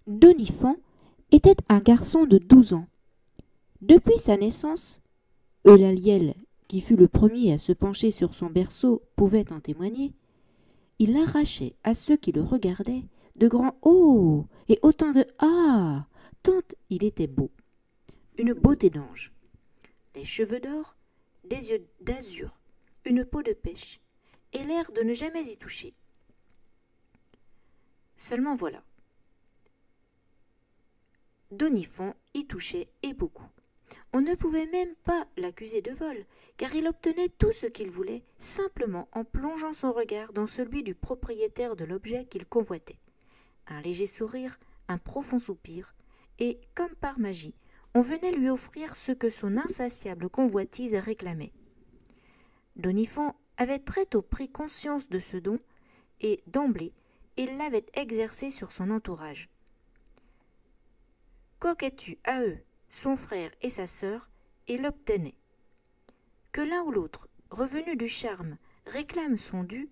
Doniphan était un garçon de 12 ans. Depuis sa naissance, Eulaliel, qui fut le premier à se pencher sur son berceau, pouvait en témoigner, il arrachait à ceux qui le regardaient de grands oh et autant de ah, tant il était beau. Une beauté d'ange. Les cheveux d'or, des yeux d'azur, une peau de pêche, et l'air de ne jamais y toucher. Seulement voilà. Doniphan y touchait et beaucoup. On ne pouvait même pas l'accuser de vol, car il obtenait tout ce qu'il voulait simplement en plongeant son regard dans celui du propriétaire de l'objet qu'il convoitait. Un léger sourire, un profond soupir, et, comme par magie, on venait lui offrir ce que son insatiable convoitise réclamait. Doniphan avait très tôt pris conscience de ce don, et, d'emblée, il l'avait exercé sur son entourage. Coquet-tu à eux, son frère et sa sœur, il l'obtenait. Que l'un ou l'autre, revenu du charme, réclame son dû,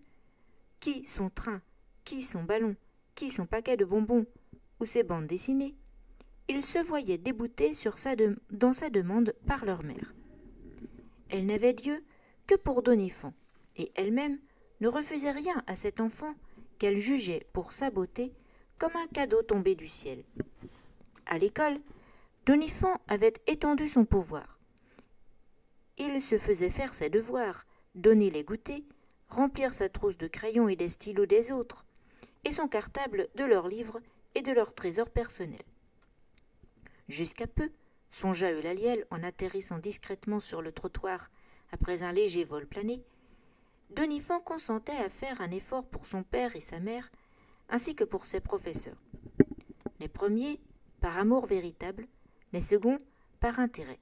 qui son train, qui son ballon, qui son paquet de bonbons ou ses bandes dessinées, il se voyait débouté dans sa demande par leur mère. Elle n'avait Dieu que pour Doniphan, et elle-même ne refusait rien à cet enfant qu'elle jugeait pour sa beauté comme un cadeau tombé du ciel. À l'école, Doniphan avait étendu son pouvoir. Il se faisait faire ses devoirs, donner les goûters, remplir sa trousse de crayons et des stylos des autres, et son cartable de leurs livres et de leurs trésors personnels. Jusqu'à peu, songea Eulaliel en atterrissant discrètement sur le trottoir après un léger vol plané, Doniphan consentait à faire un effort pour son père et sa mère, ainsi que pour ses professeurs. Les premiers, par amour véritable, les seconds, par intérêt.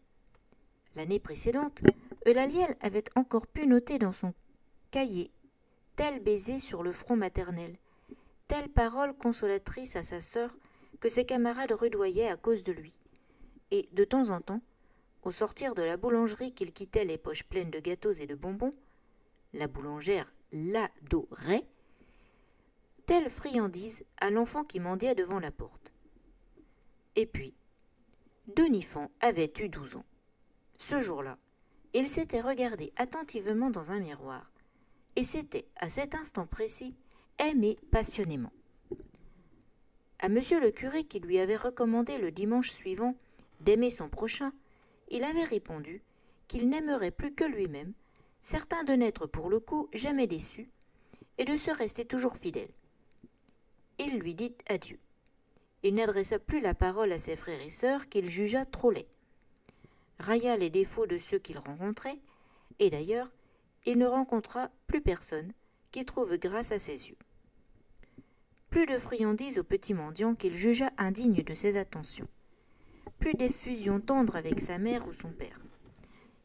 L'année précédente, Eulaliel avait encore pu noter dans son cahier tel baiser sur le front maternel, telle parole consolatrice à sa sœur que ses camarades rudoyaient à cause de lui. Et, de temps en temps, au sortir de la boulangerie qu'il quittait les poches pleines de gâteaux et de bonbons, la boulangère l'adorait, telle friandise à l'enfant qui mendiait devant la porte. Et puis, Doniphan avait eu 12 ans. Ce jour-là, il s'était regardé attentivement dans un miroir, et s'était, à cet instant précis, aimé passionnément. À monsieur le curé qui lui avait recommandé le dimanche suivant d'aimer son prochain, il avait répondu qu'il n'aimerait plus que lui-même, certain de n'être pour le coup jamais déçu, et de se rester toujours fidèle. Il lui dit adieu. Il n'adressa plus la parole à ses frères et sœurs qu'il jugea trop laids, railla les défauts de ceux qu'il rencontrait, et d'ailleurs, il ne rencontra plus personne qui trouve grâce à ses yeux. Plus de friandises au petit mendiant qu'il jugea indigne de ses attentions. Plus d'effusions tendres avec sa mère ou son père.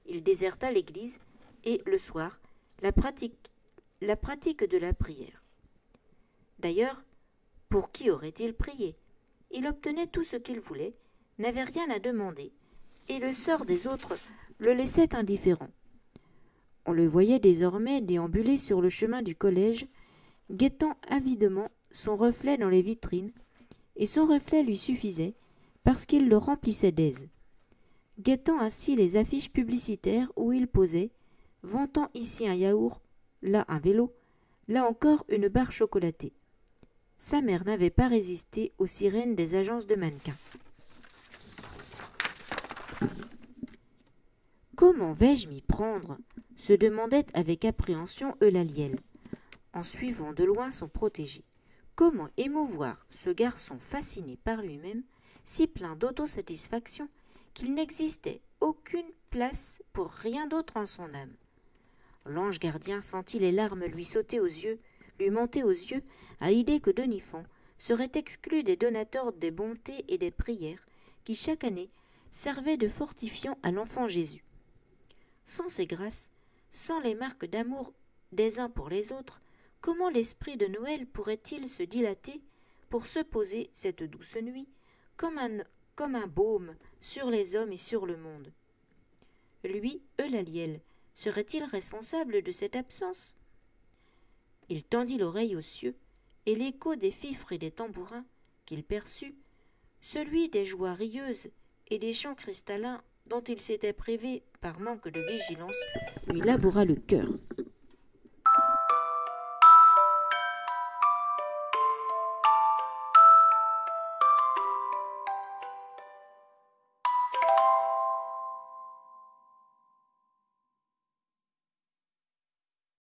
Il déserta l'église et, le soir, la pratique de la prière. D'ailleurs, pour qui aurait-il prié? Il obtenait tout ce qu'il voulait, n'avait rien à demander, et le sort des autres le laissait indifférent. On le voyait désormais déambuler sur le chemin du collège, guettant avidement son reflet dans les vitrines, et son reflet lui suffisait parce qu'il le remplissait d'aise. Guettant ainsi les affiches publicitaires où il posait, vantant ici un yaourt, là un vélo, là encore une barre chocolatée. Sa mère n'avait pas résisté aux sirènes des agences de mannequins. « Comment vais-je m'y prendre ?» se demandait avec appréhension Eulaliel, en suivant de loin son protégé. Comment émouvoir ce garçon fasciné par lui-même, si plein d'autosatisfaction qu'il n'existait aucune place pour rien d'autre en son âme. L'ange gardien sentit les larmes lui monter aux yeux à l'idée que Doniphan serait exclu des donateurs des bontés et des prières qui chaque année servaient de fortifiant à l'enfant Jésus. Sans ces grâces, sans les marques d'amour des uns pour les autres, comment l'esprit de Noël pourrait-il se dilater pour se poser cette douce nuit comme un baume sur les hommes et sur le monde? Lui, Eulaliel, serait-il responsable de cette absence? Il tendit l'oreille aux cieux, et l'écho des fifres et des tambourins, qu'il perçut, celui des joies rieuses et des chants cristallins dont il s'était privé par manque de vigilance lui laboura le cœur.